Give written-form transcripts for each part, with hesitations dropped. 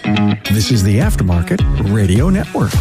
This is the Aftermarket Radio Network.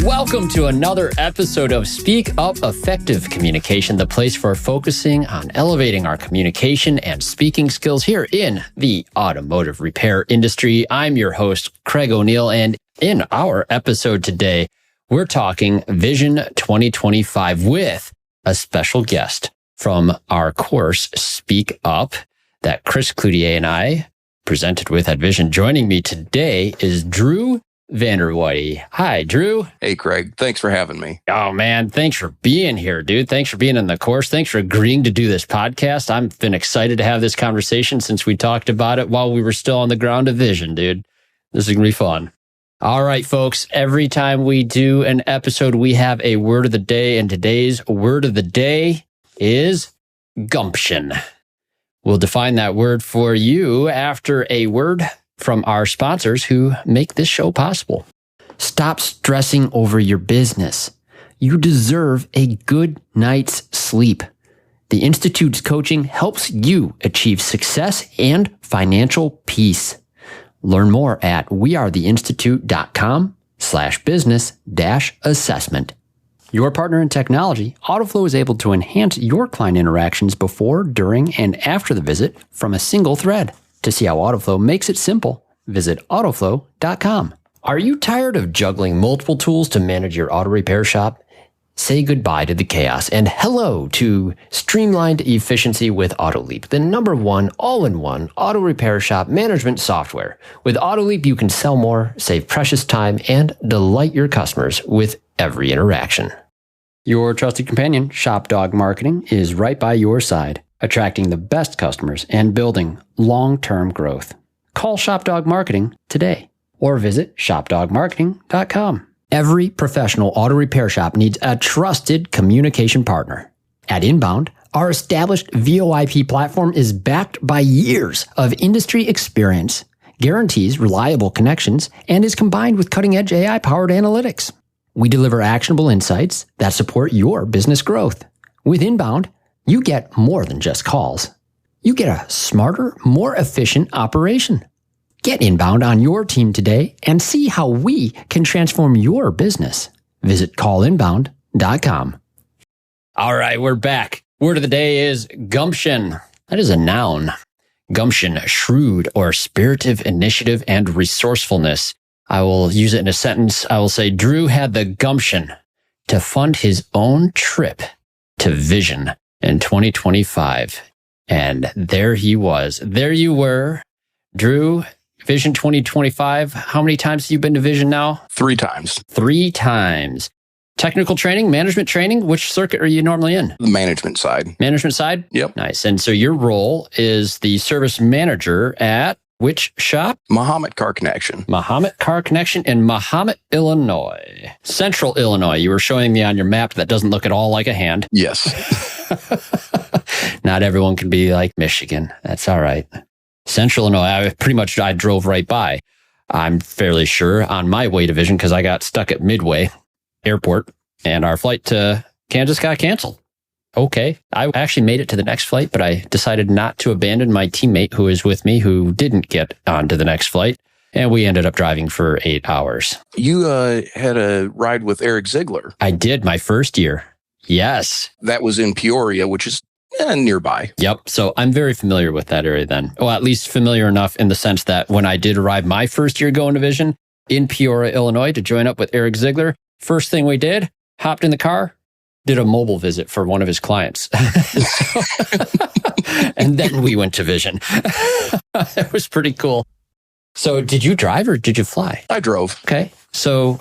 Welcome to another episode of Speak Up Effective Communication, the place for focusing on elevating our communication and speaking skills here in the automotive repair industry. I'm your host, Craig O'Neill, and in our episode today, we're talking Vision 2025 with a special guest from our course, Speak Up, that Chris Cloutier and I presented with at Vision. Joining me today is Drew Van Der Wiede. Hi, Drew. Hey, Craig. Thanks for having me. Oh, man. Thanks for being here, dude. Thanks for being in the course. Thanks for agreeing to do this podcast. I've been excited to have this conversation since we talked about it while we were still on the ground of Vision, dude. This is going to be fun. All right, folks. Every time we do an episode, we have a word of the day, and today's word of the day is gumption. We'll define that word for you after a word from our sponsors who make this show possible. Stop stressing over your business. You deserve a good night's sleep. The Institute's coaching helps you achieve success and financial peace. Learn more at wearetheinstitute.com/business-assessment. Your partner in technology, AutoFlow is able to enhance your client interactions before, during, and after the visit from a single thread. To see how AutoFlow makes it simple, visit AutoFlow.com. Are you tired of juggling multiple tools to manage your auto repair shop? Say goodbye to the chaos and hello to streamlined efficiency with AutoLeap, the #1 all-in-one auto repair shop management software. With AutoLeap, you can sell more, save precious time, and delight your customers with every interaction. Your trusted companion, ShopDog Marketing, is right by your side, attracting the best customers and building long-term growth. Call ShopDog Marketing today or visit shopdogmarketing.com. Every professional auto repair shop needs a trusted communication partner. At Inbound, our established VoIP platform is backed by years of industry experience, guarantees reliable connections, and is combined with cutting-edge AI-powered analytics. We deliver actionable insights that support your business growth. With Inbound, you get more than just calls. You get a smarter, more efficient operation. Get Inbound on your team today and see how we can transform your business. Visit callinbound.com. All right, we're back. Word of the day is gumption. That is a noun. Gumption, shrewd or spirited initiative and resourcefulness. I will use it in a sentence. I will say, Drew had the gumption to fund his own trip to Vision in 2025. And there he was. There you were, Drew. Vision 2025. How many times have you been to Vision now? 3 times. 3 times. Technical training, management training. Which circuit are you normally in? The management side. Management side? Yep. Nice. And so your role is the service manager at which shop? Mahomet Car Connection. Mahomet Car Connection in Mahomet, Illinois. Central Illinois. You were showing me on your map that doesn't look at all like a hand. Yes. Not everyone can be like Michigan. That's all right. Central Illinois, I drove right by. I'm fairly sure on my way to Vision because I got stuck at Midway Airport and our flight to Kansas got canceled. Okay. I actually made it to the next flight, but I decided not to abandon my teammate who was with me who didn't get on to the next flight. And we ended up driving for 8 hours. You had a ride with Eric Ziegler. I did my first year. Yes. That was in Peoria, which is nearby. Yep. So I'm very familiar with that area then. Well, at least familiar enough in the sense that when I did arrive my first year going to Vision in Peoria, Illinois to join up with Eric Ziegler, first thing we did, hopped in the car, did a mobile visit for one of his clients. And then we went to Vision. It was pretty cool. So did you drive or did you fly? I drove. Okay. So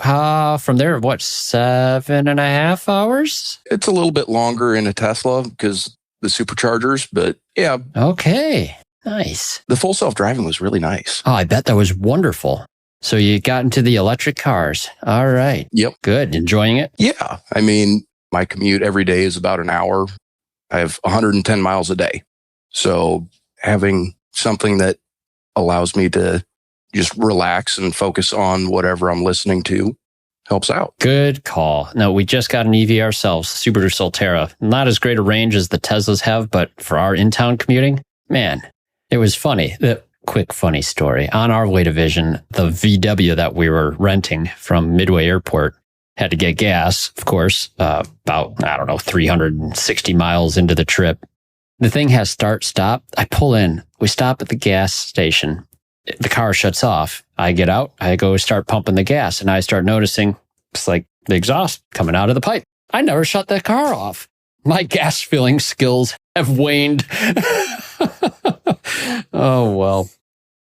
from there, 7.5 hours? It's a little bit longer in a Tesla because the superchargers, but yeah. Okay. Nice. The full self-driving was really nice. Oh, I bet that was wonderful. So you got into the electric cars. All right. Yep. Good. Enjoying it? Yeah. I mean, my commute every day is about an hour. I have 110 miles a day. So having something that allows me to just relax and focus on whatever I'm listening to helps out. Good call. No, we just got an EV ourselves, Subaru Solterra. Not as great a range as the Teslas have, but for our in-town commuting, man, it was funny. The quick funny story. On our way to Vision, the VW that we were renting from Midway Airport had to get gas, of course, about, 360 miles into the trip. The thing has start, stop. I pull in. We stop at the gas station. The car shuts off. I get out. I go start pumping the gas, and I start noticing it's like the exhaust coming out of the pipe. I never shut that car off. My gas filling skills have waned. Oh, well.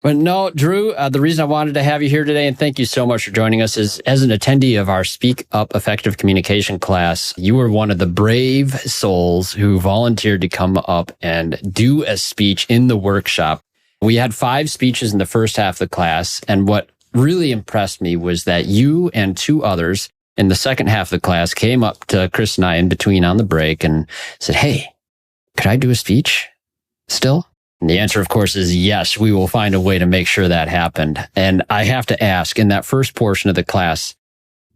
But no, Drew, the reason I wanted to have you here today, and thank you so much for joining us, is as an attendee of our Speak Up Effective Communication class, you were one of the brave souls who volunteered to come up and do a speech in the workshop. We had 5 speeches in the first half of the class, and what really impressed me was that you and 2 others in the second half of the class came up to Chris and I in between on the break and said, "Hey, could I do a speech still?" And the answer, of course, is yes. We will find a way to make sure that happened. And I have to ask, in that first portion of the class,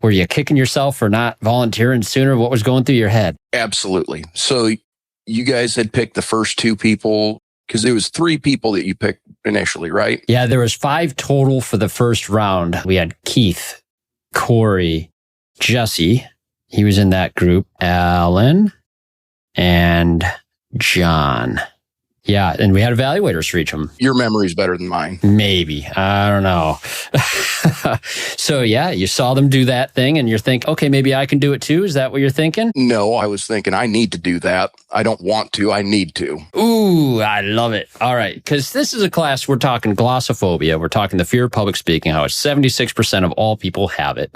were you kicking yourself for not volunteering sooner? What was going through your head? Absolutely. So you guys had picked the first 2 people, because there was 3 people that you picked initially, right? Yeah, there was 5 total for the first round. We had Keith, Corey, Jesse. He was in that group. Alan and John. Yeah, and we had evaluators for each of them. Your memory's better than mine. Maybe. I don't know. So, yeah, you saw them do that thing and you're thinking, okay, maybe I can do it too. Is that what you're thinking? No, I was thinking I need to do that. I don't want to. I need to. Ooh, I love it. All right, because this is a class, we're talking glossophobia. We're talking the fear of public speaking, how it's 76% of all people have it.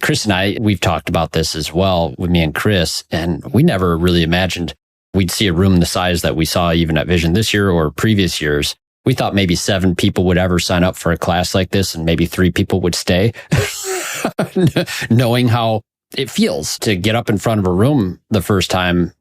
Chris and I, we've talked about this as well with me and Chris, and we never really imagined we'd see a room the size that we saw even at Vision this year or previous years. We thought maybe 7 people would ever sign up for a class like this and maybe 3 people would stay, knowing how it feels to get up in front of a room the first time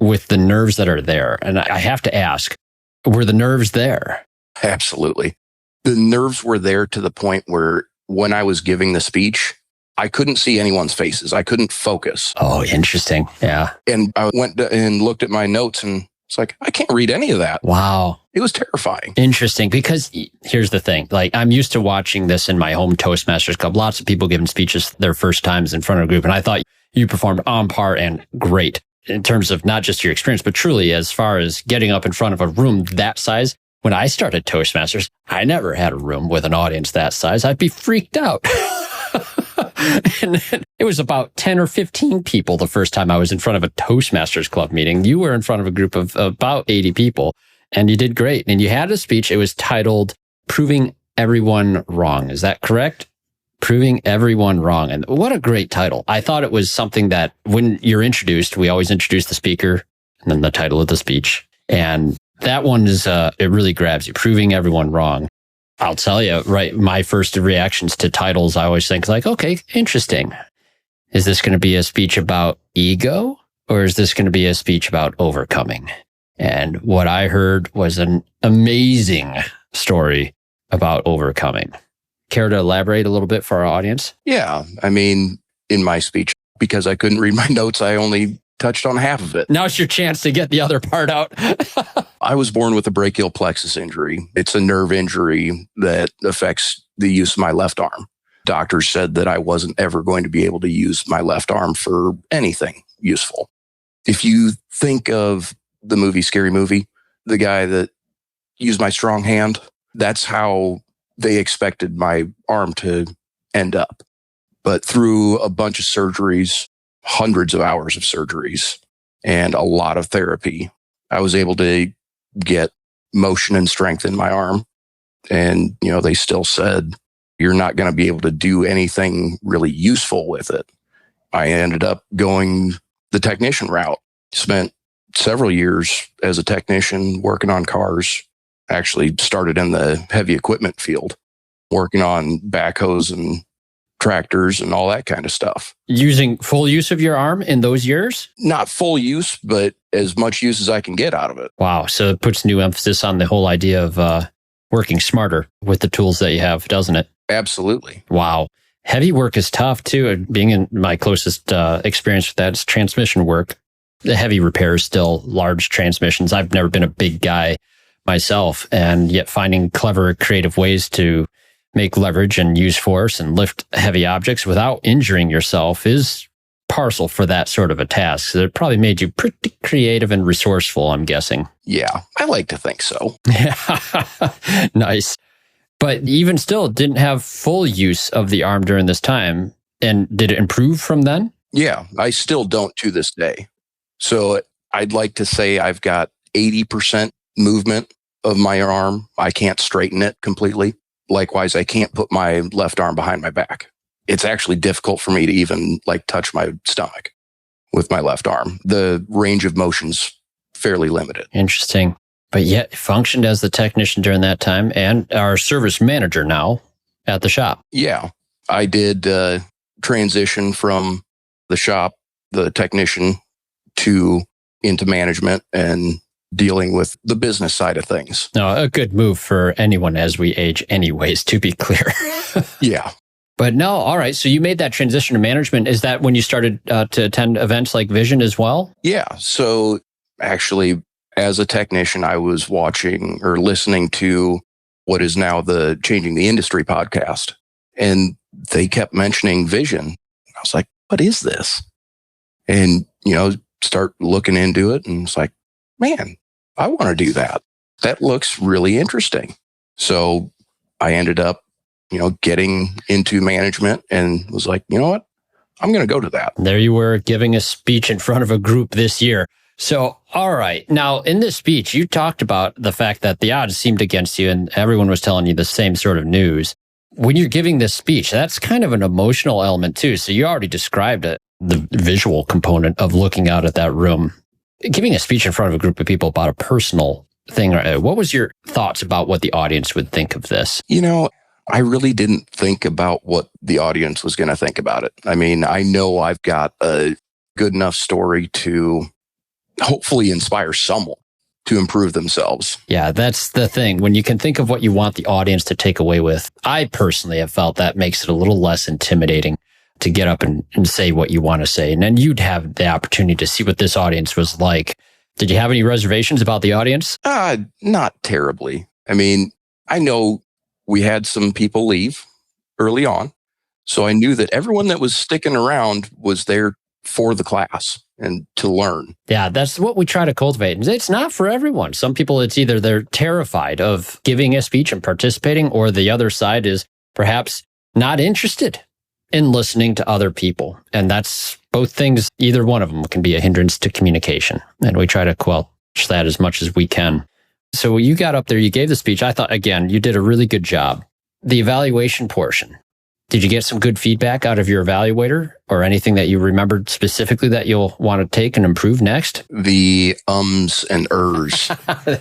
with the nerves that are there. And I have to ask, were the nerves there? Absolutely. The nerves were there to the point where when I was giving the speech, I couldn't see anyone's faces. I couldn't focus. Oh, interesting. Yeah. And I went and looked at my notes and it's like, I can't read any of that. Wow. It was terrifying. Interesting. Because here's the thing. Like, I'm used to watching this in my home Toastmasters Club. Lots of people giving speeches their first times in front of a group. And I thought you performed on par and great in terms of not just your experience, but truly as far as getting up in front of a room that size. When I started Toastmasters, I never had a room with an audience that size. I'd be freaked out. And it was about 10 or 15 people the first time I was in front of a Toastmasters Club meeting. You were in front of a group of about 80 people, and you did great. And you had a speech. It was titled Proving Everyone Wrong. Is that correct? Proving Everyone Wrong. And what a great title. I thought it was something that when you're introduced, we always introduce the speaker and then the title of the speech. And that one is, it really grabs you. Proving Everyone Wrong. I'll tell you, right, my first reactions to titles, I always think like, okay, interesting. Is this going to be a speech about ego or is this going to be a speech about overcoming? And what I heard was an amazing story about overcoming. Care to elaborate a little bit for our audience? Yeah. I mean, in my speech, because I couldn't read my notes, I only touched on half of it. Now's your chance to get the other part out. I was born with a brachial plexus injury. It's a nerve injury that affects the use of my left arm. Doctors said that I wasn't ever going to be able to use my left arm for anything useful. If you think of the movie Scary Movie, the guy that used my strong hand, that's how they expected my arm to end up. But through a bunch of surgeries, hundreds of hours of surgeries, and a lot of therapy, I was able to get motion and strength in my arm. And, they still said, you're not going to be able to do anything really useful with it. I ended up going the technician route. Spent several years as a technician working on cars. Actually started in the heavy equipment field, working on backhoes and tractors and all that kind of stuff. Using full use of your arm in those years? Not full use, but as much use as I can get out of it. Wow. So it puts new emphasis on the whole idea of working smarter with the tools that you have, doesn't it? Absolutely. Wow. Heavy work is tough too. Being in my closest experience with that is transmission work. The heavy repairs, still large transmissions. I've never been a big guy myself, and yet finding clever, creative ways to make leverage and use force and lift heavy objects without injuring yourself is parcel for that sort of a task. So it probably made you pretty creative and resourceful, I'm guessing. Yeah, I like to think so. Nice. But even still, didn't have full use of the arm during this time. And did it improve from then? Yeah, I still don't to this day. So I'd like to say I've got 80% movement of my arm. I can't straighten it completely. Likewise, I can't put my left arm behind my back. It's actually difficult for me to even touch my stomach with my left arm. The range of motion's fairly limited. Interesting. But yet functioned as the technician during that time and our service manager now at the shop. Yeah. I did transition from the shop, the technician, into management and dealing with the business side of things. No, a good move for anyone as we age anyways, to be clear. Yeah. But no, all right. So you made that transition to management. Is that when you started to attend events like Vision as well? Yeah. So actually, as a technician, I was watching or listening to what is now the Changing the Industry podcast. And they kept mentioning Vision. I was like, what is this? And, start looking into it. And it's like, man, I want to do that. That looks really interesting. So I ended up, getting into management and was like, you know what? I'm going to go to that. There you were giving a speech in front of a group this year. So, all right. Now, in this speech, you talked about the fact that the odds seemed against you and everyone was telling you the same sort of news. When you're giving this speech, that's kind of an emotional element too. So you already described it, the visual component of looking out at that room. Giving a speech in front of a group of people about a personal thing, what was your thoughts about what the audience would think of this? I really didn't think about what the audience was going to think about it. I mean, I know I've got a good enough story to hopefully inspire someone to improve themselves. Yeah, that's the thing. When you can think of what you want the audience to take away with, I personally have felt that makes it a little less intimidating to get up and say what you want to say. And then you'd have the opportunity to see what this audience was like. Did you have any reservations about the audience? Not terribly. I mean, I know we had some people leave early on. So I knew that everyone that was sticking around was there for the class and to learn. Yeah, that's what we try to cultivate. It's not for everyone. Some people, it's either they're terrified of giving a speech and participating, or the other side is perhaps not interested in listening to other people. And that's both things. Either one of them can be a hindrance to communication. And we try to quell that as much as we can. So you got up there, you gave the speech. I thought, again, you did a really good job. The evaluation portion. Did you get some good feedback out of your evaluator or anything that you remembered specifically that you'll want to take and improve next? The ums and ers.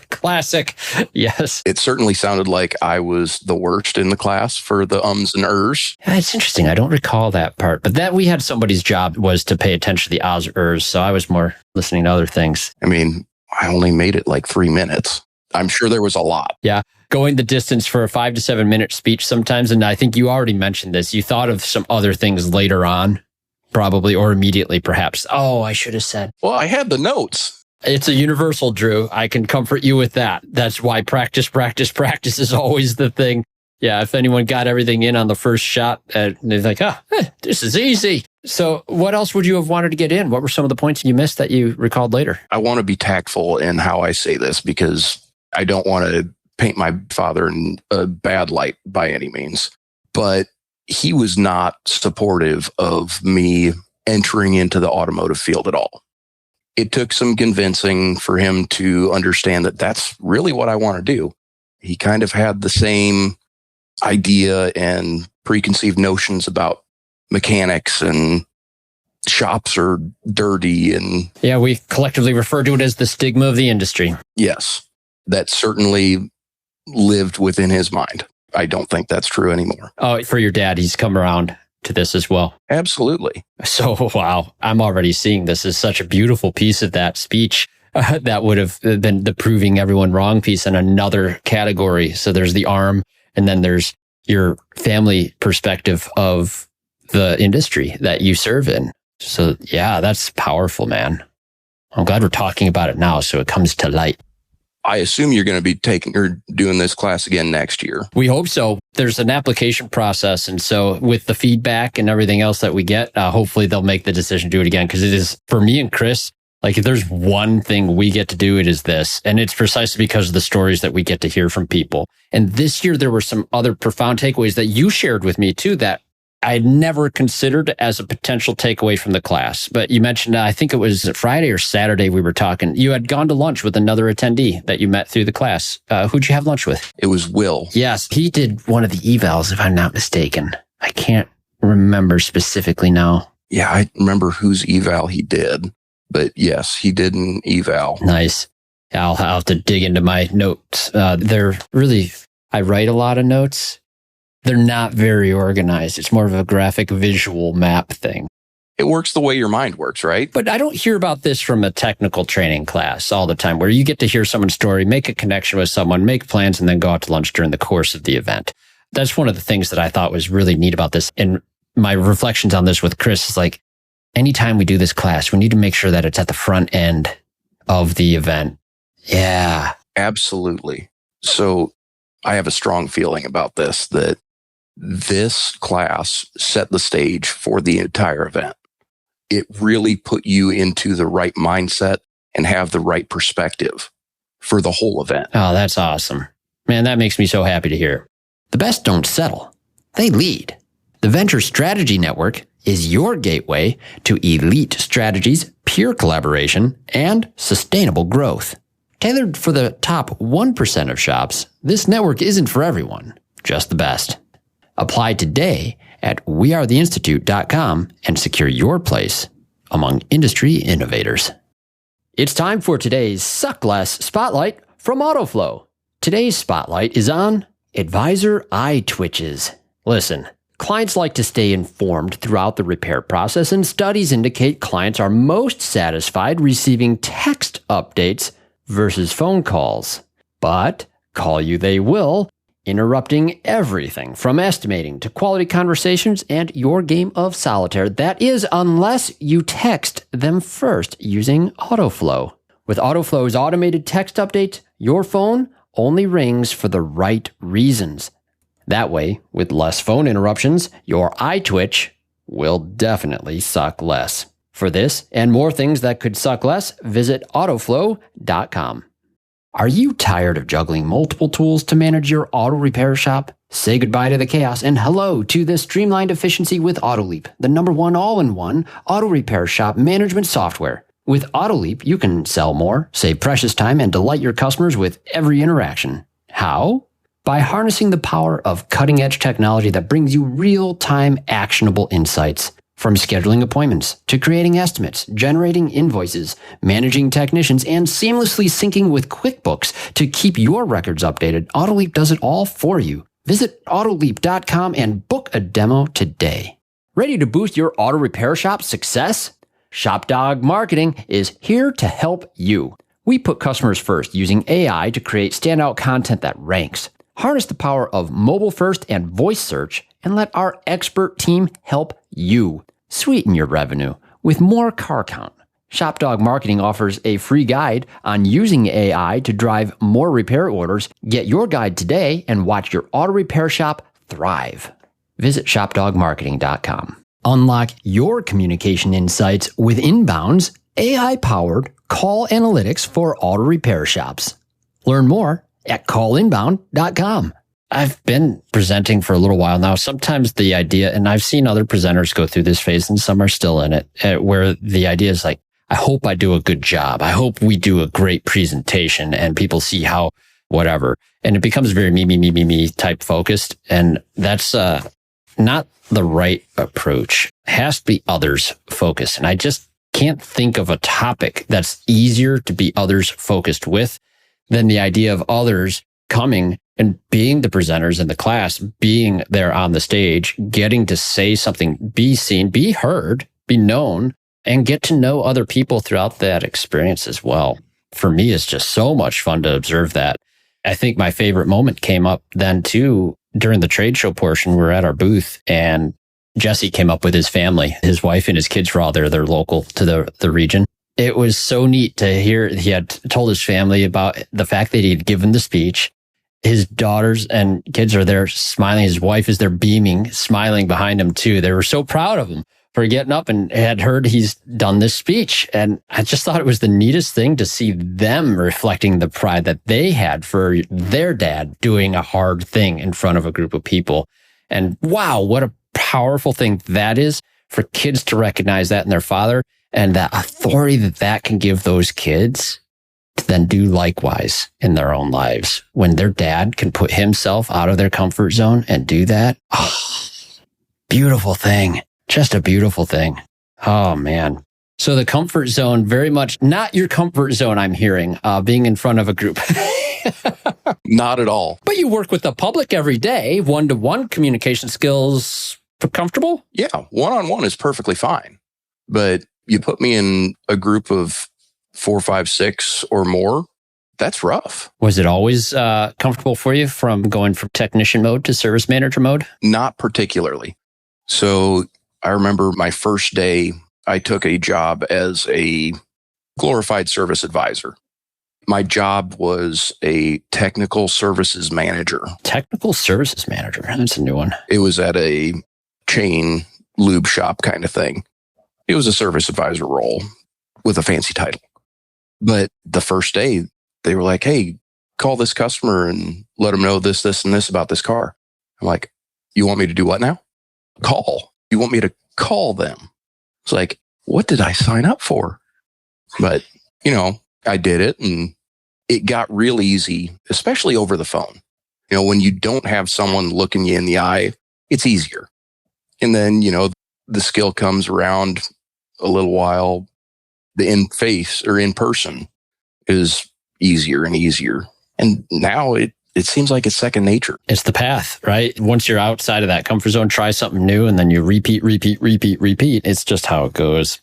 Classic. Yes. It certainly sounded like I was the worst in the class for the ums and ers. Yeah, it's interesting. I don't recall that part, but that we had somebody's job was to pay attention to the ahs, ers. So I was more listening to other things. I mean, I only made it 3 minutes. I'm sure there was a lot. Yeah. Going the distance for a 5 to 7 minute speech sometimes. And I think you already mentioned this. You thought of some other things later on, probably, or immediately perhaps. Oh, I should have said. Well, I had the notes. It's a universal, Drew. I can comfort you with that. That's why practice is always the thing. Yeah. If anyone got everything in on the first shot, they're like, this is easy. So what else would you have wanted to get in? What were some of the points you missed that you recalled later? I want to be tactful in how I say this because I don't want to paint my father in a bad light by any means, but he was not supportive of me entering into the automotive field at all. It took some convincing for him to understand that that's really what I want to do. He kind of had the same idea and preconceived notions about mechanics and shops are dirty. And yeah, we collectively refer to it as the stigma of the industry. Yes, that certainly lived within his mind. I don't think that's true anymore. Oh, for your dad, he's come around to this as well. Absolutely. So, wow, I'm already seeing this as such a beautiful piece of that speech. That would have been the proving everyone wrong piece in another category. So there's the arm, and then there's your family perspective of the industry that you serve in. So yeah, that's powerful, man. I'm glad we're talking about it now so it comes to light. I assume you're going to be taking or doing this class again next year. We hope so. There's an application process. And so with the feedback and everything else that we get, hopefully they'll make the decision to do it again. Because it is, for me and Chris, like if there's one thing we get to do, it is this. And it's precisely because of the stories that we get to hear from people. And this year, there were some other profound takeaways that you shared with me too, that I had never considered as a potential takeaway from the class. But you mentioned, I think it was Friday or Saturday we were talking. You had gone to lunch with another attendee that you met through the class. Who'd you have lunch with? It was Will. Yes, he did one of the evals, if I'm not mistaken. I can't remember specifically now. Yeah, I remember whose eval he did. But yes, he did an eval. Nice. I'll have to dig into my notes. They're really, I write a lot of notes. They're not very organized. It's more of a graphic visual map thing. It works the way your mind works, right? But I don't hear about this from a technical training class all the time, where you get to hear someone's story, make a connection with someone, make plans, and then go out to lunch during the course of the event. That's one of the things that I thought was really neat about this. And my reflections on this with Chris is like, anytime we do this class, we need to make sure that it's at the front end of the event. Yeah. Absolutely. So I have a strong feeling about this, that this class set the stage for the entire event. It really put you into the right mindset and have the right perspective for the whole event. Oh, that's awesome. Man, that makes me so happy to hear. The best don't settle. They lead. The Venture Strategy Network is your gateway to elite strategies, peer collaboration, and sustainable growth. Tailored for the top 1% of shops, this network isn't for everyone, just the best. Apply today at wearetheinstitute.com and secure your place among industry innovators. It's time for today's Suck Less Spotlight from AutoFlow. Today's spotlight is on advisor eye twitches. Listen, clients like to stay informed throughout the repair process, and studies indicate clients are most satisfied receiving text updates versus phone calls. But call you they will, interrupting everything from estimating to quality conversations and your game of solitaire. That is, unless you text them first using AutoFlow. With AutoFlow's automated text updates, your phone only rings for the right reasons. That way, with less phone interruptions, your eye twitch will definitely suck less. For this and more things that could suck less, visit AutoFlow.com. Are you tired of juggling multiple tools to manage your auto repair shop? Say goodbye to the chaos and hello to the streamlined efficiency with AutoLeap, the #1 all-in-one auto repair shop management software. With AutoLeap, you can sell more, save precious time, and delight your customers with every interaction. How? By harnessing the power of cutting-edge technology that brings you real-time actionable insights. From scheduling appointments to creating estimates, generating invoices, managing technicians, and seamlessly syncing with QuickBooks to keep your records updated, AutoLeap does it all for you. Visit AutoLeap.com and book a demo today. Ready to boost your auto repair shop success? ShopDog Marketing is here to help you. We put customers first using AI to create standout content that ranks. Harness the power of mobile first and voice search and let our expert team help you sweeten your revenue with more car count. ShopDog Marketing offers a free guide on using AI to drive more repair orders. Get your guide today and watch your auto repair shop thrive. Visit shopdogmarketing.com. Unlock your communication insights with Inbound's AI-powered call analytics for auto repair shops. Learn more at callinbound.com. I've been presenting for a little while now. Sometimes the idea, and I've seen other presenters go through this phase and some are still in it, where the idea is like, I hope I do a good job. I hope we do a great presentation and people see how whatever. And it becomes very me type focused. And that's not the right approach. It has to be others focused. And I just can't think of a topic that's easier to be others focused with than the idea of others coming and being the presenters in the class, being there on the stage, getting to say something, be seen, be heard, be known, and get to know other people throughout that experience as well. For me, it's just so much fun to observe that. I think my favorite moment came up then too, during the trade show portion. We're at our booth and Jesse came up with his family. His wife and his kids were all there. They're local to the region. It was so neat to hear. He had told his family about the fact that he'd given the speech. His daughters and kids are there smiling. His wife is there beaming, smiling behind him too. They were so proud of him for getting up and had heard he's done this speech. And I just thought it was the neatest thing to see them reflecting the pride that they had for their dad doing a hard thing in front of a group of people. And wow, what a powerful thing that is for kids to recognize that in their father and that authority that can give those kids to then do likewise in their own lives. When their dad can put himself out of their comfort zone and do that. Oh, beautiful thing. Just a beautiful thing. Oh, man. So the comfort zone, very much not your comfort zone, I'm hearing, being in front of a group. Not at all. But you work with the public every day. One-to-one communication skills, comfortable? Yeah, one-on-one is perfectly fine. But you put me in a group of 4, 5, 6 or more, that's rough. Was it always comfortable for you from going from technician mode to service manager mode? Not particularly. So I remember my first day, I took a job as a glorified service advisor. My job was a technical services manager. Technical services manager. That's a new one. It was at a chain lube shop kind of thing. It was a service advisor role with a fancy title. But the first day, they were like, hey, call this customer and let them know this, and this about this car. I'm like, you want me to do what now? Call. You want me to call them? It's like, what did I sign up for? But, I did it, and it got real easy, especially over the phone. When you don't have someone looking you in the eye, it's easier. And then, the skill comes around a little while. The in-face or in-person is easier and easier. And now it seems like it's second nature. It's the path, right? Once you're outside of that comfort zone, try something new, and then you repeat. It's just how it goes.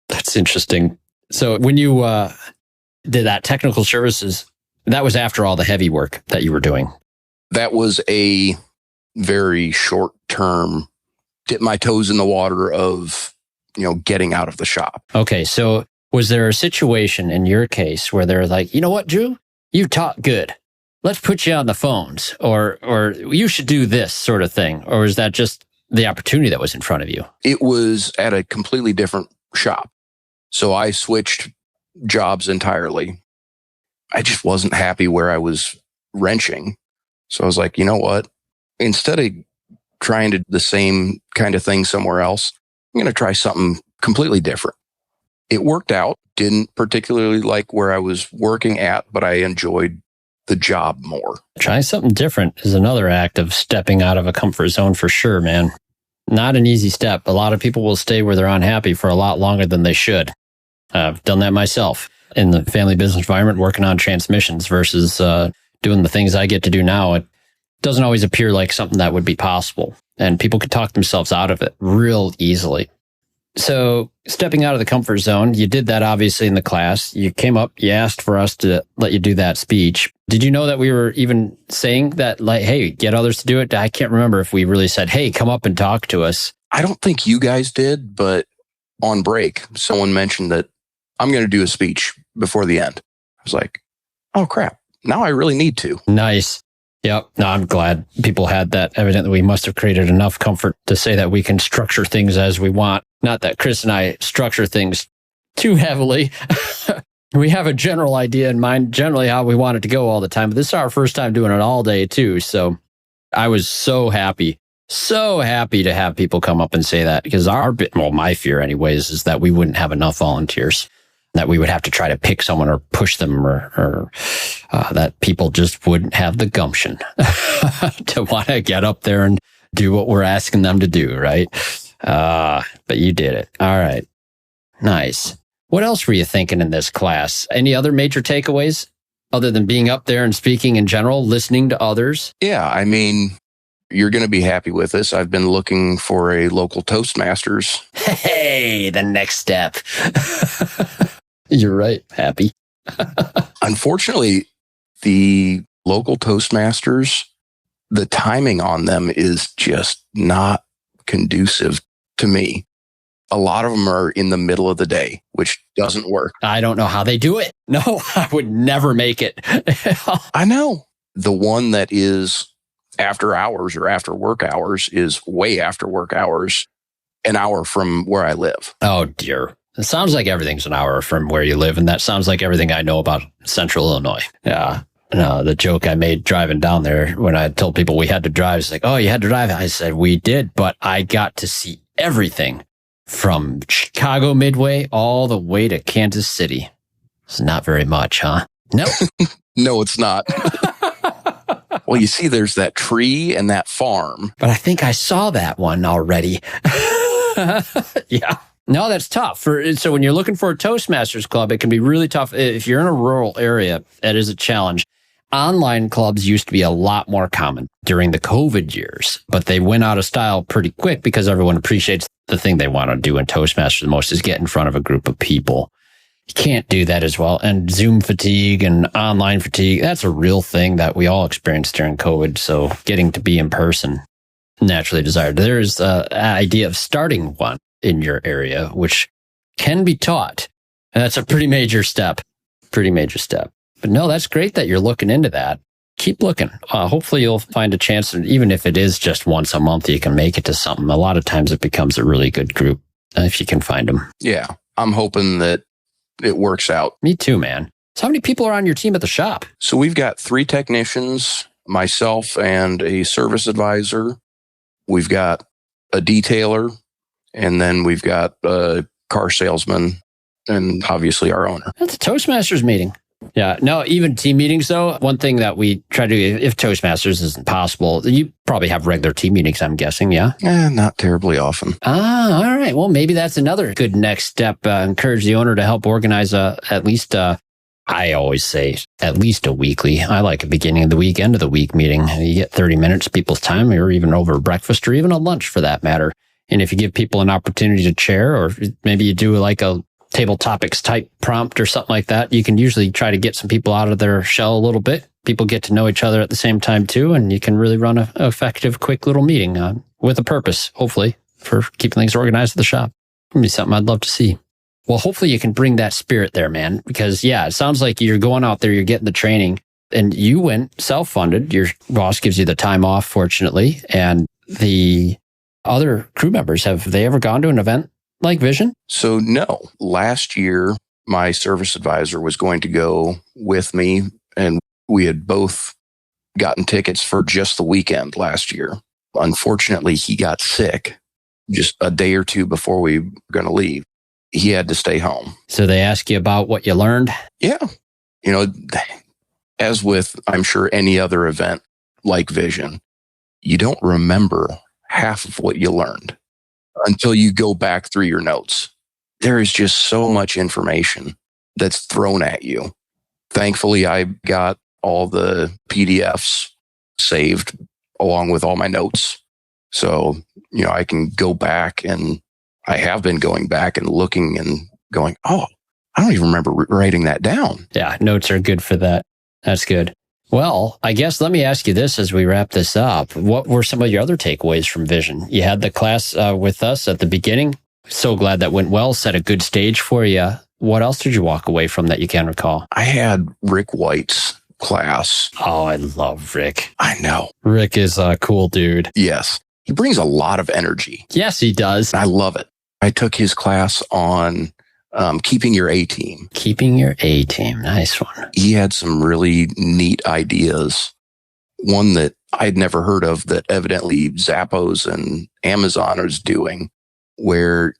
That's interesting. So when you did that technical services, that was after all the heavy work that you were doing. That was a very short-term dip my toes in the water of, getting out of the shop. Okay, so was there a situation in your case where they're like, you know what, Drew? You talk good. Let's put you on the phones, or you should do this sort of thing. Or is that just the opportunity that was in front of you? It was at a completely different shop. So I switched jobs entirely. I just wasn't happy where I was wrenching. So I was like, you know what? Instead of trying to do the same kind of thing somewhere else, I'm going to try something completely different. It worked out. Didn't particularly like where I was working at, but I enjoyed the job more. Try something different is another act of stepping out of a comfort zone for sure, man. Not an easy step. A lot of people will stay where they're unhappy for a lot longer than they should. I've done that myself in the family business environment, working on transmissions versus doing the things I get to do now. It doesn't always appear like something that would be possible. And people could talk themselves out of it real easily. So stepping out of the comfort zone, you did that obviously in the class. You came up, you asked for us to let you do that speech. Did you know that we were even saying that, like, hey, get others to do it? I can't remember if we really said, hey, come up and talk to us. I don't think you guys did, but on break, someone mentioned that I'm going to do a speech before the end. I was like, oh, crap. Now I really need to. Nice. Yep. No, I'm glad people had that. Evidently, we must have created enough comfort to say that we can structure things as we want. Not that Chris and I structure things too heavily. We have a general idea in mind, generally how we want it to go all the time. But this is our first time doing it all day too. So I was so happy to have people come up and say that, because my fear anyways, is that we wouldn't have enough volunteers, that we would have to try to pick someone or push them, or that people just wouldn't have the gumption to want to get up there and do what we're asking them to do, right? But you did it. All right. Nice. What else were you thinking in this class? Any other major takeaways other than being up there and speaking in general, listening to others? Yeah, I mean, you're going to be happy with this. I've been looking for a local Toastmasters. Hey, the next step. You're right. Happy. Unfortunately, the local Toastmasters, the timing on them is just not conducive to me. A lot of them are in the middle of the day, which doesn't work. I don't know how they do it. No, I would never make it. I know. The one that is after hours or after work hours is way after work hours, an hour from where I live. Oh, dear. It sounds like everything's an hour from where you live, and that sounds like everything I know about Central Illinois. Yeah. No, the joke I made driving down there when I told people we had to drive, it's like, oh, you had to drive? I said, we did, but I got to see everything from Chicago Midway all the way to Kansas City. It's not very much, huh? Nope. No, it's not. Well, you see, there's that tree and that farm. But I think I saw that one already. Yeah. No, that's tough. So when you're looking for a Toastmasters club, it can be really tough. If you're in a rural area, that is a challenge. Online clubs used to be a lot more common during the COVID years, but they went out of style pretty quick because everyone appreciates the thing they want to do in Toastmasters the most is get in front of a group of people. You can't do that as well. And Zoom fatigue and online fatigue, that's a real thing that we all experienced during COVID. So getting to be in person, naturally desired. There's an idea of starting one in your area, which can be taught. And that's a pretty major step. But no, that's great that you're looking into that. Keep looking. Hopefully you'll find a chance, and even if it is just once a month, you can make it to something. A lot of times it becomes a really good group if you can find them. Yeah, I'm hoping that it works out. Me too, man. So how many people are on your team at the shop? So we've got 3 technicians, myself and a service advisor. We've got a detailer, and then we've got a car salesman, and obviously our owner. That's a Toastmasters meeting. Yeah, no, even team meetings, though, one thing that we try to do, if Toastmasters isn't possible, you probably have regular team meetings, I'm guessing, yeah? Not terribly often. Ah, all right. Well, maybe that's another good next step. Encourage the owner to help organize at least, I always say, at least a weekly. I like a beginning of the week, end of the week meeting. You get 30 minutes of people's time, or even over breakfast, or even a lunch for that matter. And if you give people an opportunity to chair, or maybe you do like a table topics type prompt or something like that, you can usually try to get some people out of their shell a little bit. People get to know each other at the same time too, and you can really run an effective, quick little meeting with a purpose, hopefully, for keeping things organized at the shop. It'd be something I'd love to see. Well, hopefully you can bring that spirit there, man, because yeah, it sounds like you're going out there, you're getting the training, and you went self-funded. Your boss gives you the time off, fortunately, and the other crew members, have they ever gone to an event like Vision? So no, last year, my service advisor was going to go with me, and we had both gotten tickets for just the weekend last year. Unfortunately, he got sick just a day or two before we were going to leave. He had to stay home. So they ask you about what you learned? Yeah. You know, as with, I'm sure, any other event like Vision, you don't remember half of what you learned until you go back through your notes. There is just so much information that's thrown at you. Thankfully, I got all the PDFs saved along with all my notes. So, you know, I can go back, and I have been going back and looking and going, oh, I don't even remember writing that down. Yeah, notes are good for that. That's good. Well, I guess let me ask you this as we wrap this up. What were some of your other takeaways from Vision? You had the class with us at the beginning. So glad that went well, set a good stage for you. What else did you walk away from that you can recall? I had Rick White's class. Oh, I love Rick. I know. Rick is a cool dude. Yes. He brings a lot of energy. Yes, he does. I love it. I took his class on keeping your A-team. Keeping your A-team. Nice one. He had some really neat ideas. One that I'd never heard of that evidently Zappos and Amazon is doing, where,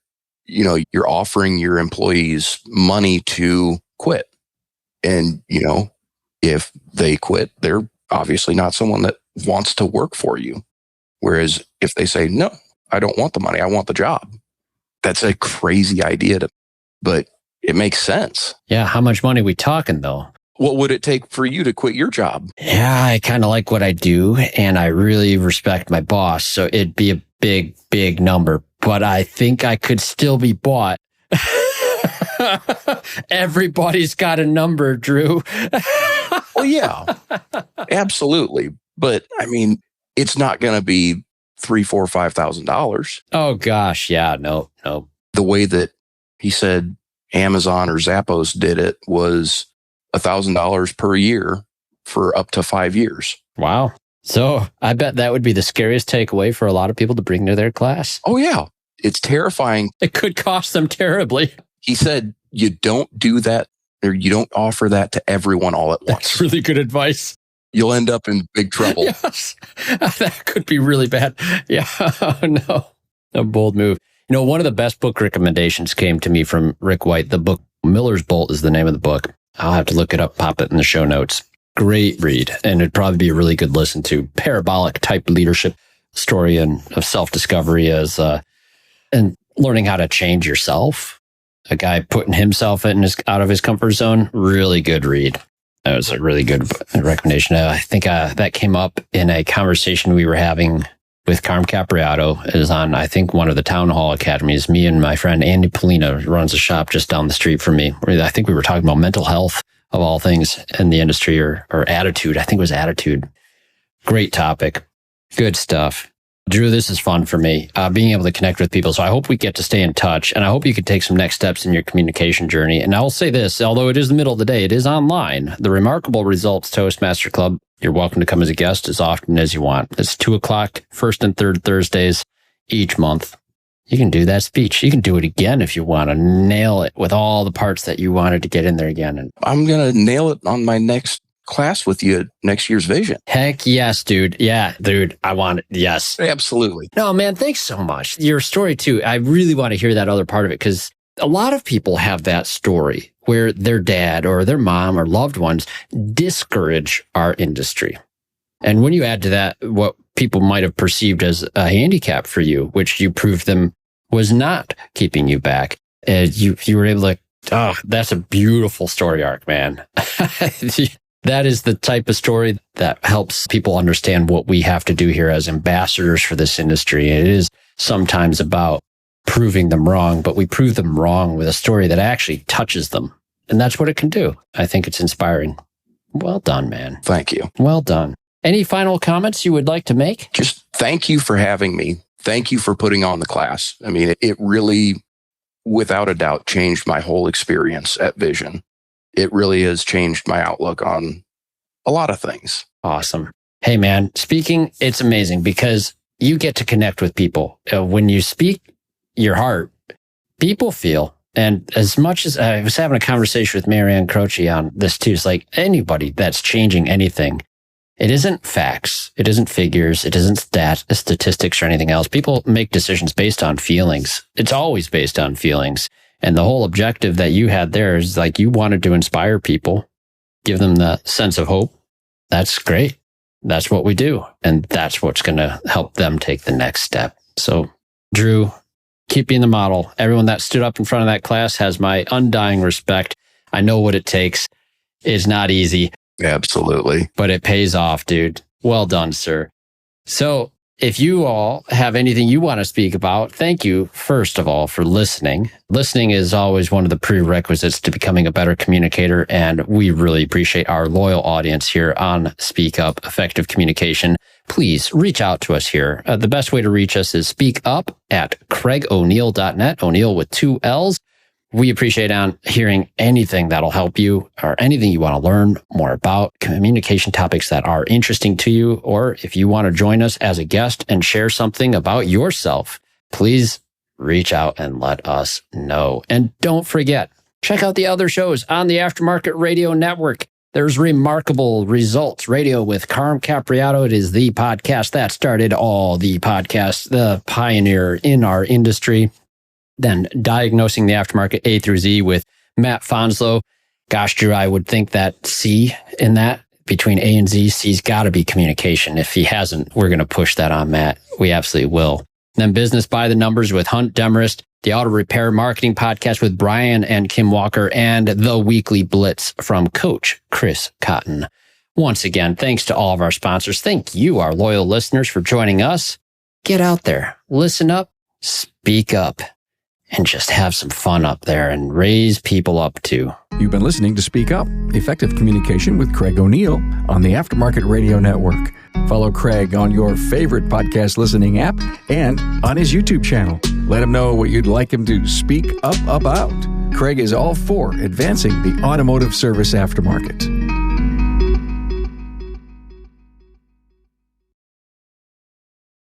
you know, you're offering your employees money to quit. And, you know, if they quit, they're obviously not someone that wants to work for you. Whereas if they say, no, I don't want the money, I want the job. That's a crazy idea, but it makes sense. Yeah. How much money we talking though? What would it take for you to quit your job? Yeah, I kind of like what I do, and I really respect my boss. So it'd be a big, big number, but I think I could still be bought. Everybody's got a number, Drew. Well, yeah, absolutely. But I mean, it's not going to be $3,000, $4,000, $5,000. Oh, gosh. Yeah. No. The way that he said Amazon or Zappos did it was $1,000 per year for up to 5 years. Wow. So I bet that would be the scariest takeaway for a lot of people to bring to their class. Oh, yeah. It's terrifying. It could cost them terribly. He said, you don't do that, or you don't offer that to everyone all at once. That's really good advice. You'll end up in big trouble. Yes. That could be really bad. Yeah. Oh, no. A bold move. You know, one of the best book recommendations came to me from Rick White. The book, Miller's Bolt is the name of the book. I'll have to look it up, pop it in the show notes. Great read. And it'd probably be a really good listen to. Parabolic type leadership story and of self-discovery as, and learning how to change yourself. A guy putting himself out of his comfort zone. Really good read. That was a really good recommendation. I think that came up in a conversation we were having with Carm Capriato. It is on, I think, one of the town hall academies. Me and my friend Andy Polina runs a shop just down the street from me. I think we were talking about mental health of all things in the industry, or attitude. I think it was attitude. Great topic. Good stuff. Drew, this is fun for me, being able to connect with people. So I hope we get to stay in touch, and I hope you can take some next steps in your communication journey. And I will say this, although it is the middle of the day, it is online. The Remarkable Results Toastmaster Club, you're welcome to come as a guest as often as you want. It's 2:00, first and third Thursdays each month. You can do that speech. You can do it again if you want to nail it with all the parts that you wanted to get in there again. And I'm going to nail it on my next class with you at next year's Vision. Heck yes, dude. Yeah, dude. I want it. Yes. Absolutely. No, man, thanks so much. Your story too. I really want to hear that other part of it, because a lot of people have that story where their dad or their mom or loved ones discourage our industry. And when you add to that what people might have perceived as a handicap for you, which you proved them was not keeping you back, you were able to, that's a beautiful story arc, man. That is the type of story that helps people understand what we have to do here as ambassadors for this industry. It is sometimes about proving them wrong, but we prove them wrong with a story that actually touches them. And that's what it can do. I think it's inspiring. Well done, man. Thank you. Well done. Any final comments you would like to make? Just thank you for having me. Thank you for putting on the class. I mean, it really, without a doubt, changed my whole experience at Vision. It really has changed my outlook on a lot of things. Awesome. Hey, man, speaking, it's amazing because you get to connect with people. When you speak your heart, people feel. And as much as I was having a conversation with Marianne Croce on this too, it's like anybody that's changing anything, it isn't facts. It isn't figures. It isn't statistics or anything else. People make decisions based on feelings. It's always based on feelings. And the whole objective that you had there is like you wanted to inspire people, give them the sense of hope. That's great. That's what we do. And that's what's going to help them take the next step. So, Drew, keep being the model. Everyone that stood up in front of that class has my undying respect. I know what it takes. It's not easy. Absolutely. But it pays off, dude. Well done, sir. So, if you all have anything you want to speak about, thank you, first of all, for listening. Listening is always one of the prerequisites to becoming a better communicator, and we really appreciate our loyal audience here on Speak Up, Effective Communication. Please reach out to us here. The best way to reach us is speakup@craigoneal.net, O'Neill with 2 L's. We appreciate hearing anything that'll help you or anything you want to learn more about, communication topics that are interesting to you, or if you want to join us as a guest and share something about yourself, please reach out and let us know. And don't forget, check out the other shows on the Aftermarket Radio Network. There's Remarkable Results Radio with Carm Capriato. It is the podcast that started all the podcasts, the pioneer in our industry. Then Diagnosing the Aftermarket A through Z with Matt Fonslow. Gosh, Drew, I would think that C in that, between A and Z, C's got to be communication. If he hasn't, we're going to push that on Matt. We absolutely will. Then Business by the Numbers with Hunt Demarest, the Auto Repair Marketing Podcast with Brian and Kim Walker, and the Weekly Blitz from Coach Chris Cotton. Once again, thanks to all of our sponsors. Thank you, our loyal listeners, for joining us. Get out there, listen up, speak up. and just have some fun up there and raise people up too. You've been listening to Speak Up, Effective Communication with Craig O'Neill on the Aftermarket Radio Network. Follow Craig on your favorite podcast listening app and on his YouTube channel. Let him know what you'd like him to speak up about. Craig is all for advancing the automotive service aftermarket.